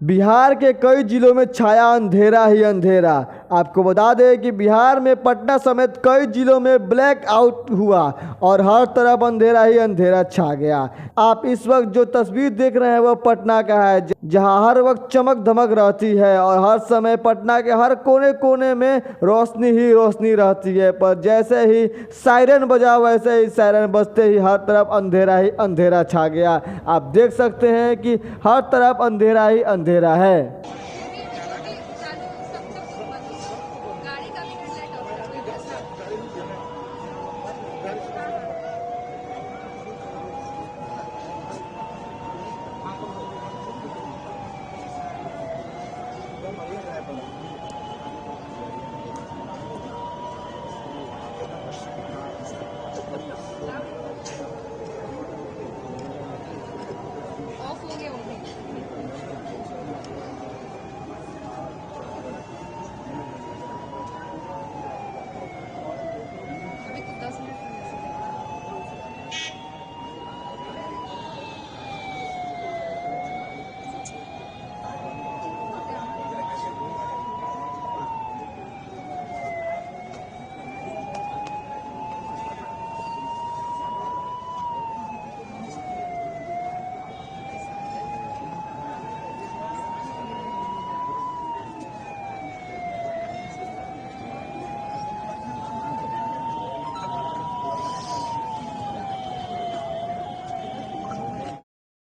बिहार के कई जिलों में छाया अंधेरा ही अंधेरा। आपको बता दें कि बिहार में पटना समेत कई जिलों में ब्लैक आउट हुआ और हर तरफ अंधेरा ही अंधेरा छा गया। आप इस वक्त जो तस्वीर देख रहे हैं वो पटना का है, जहां हर वक्त चमक धमक रहती है और हर समय पटना के हर कोने कोने में रोशनी ही रोशनी रहती है। पर जैसे ही सायरन बजा वैसे ही सायरन बजते ही हर तरफ अंधेरा ही अंधेरा छा गया। आप देख सकते हैं कि हर तरफ अंधेरा ही अंधेरा है।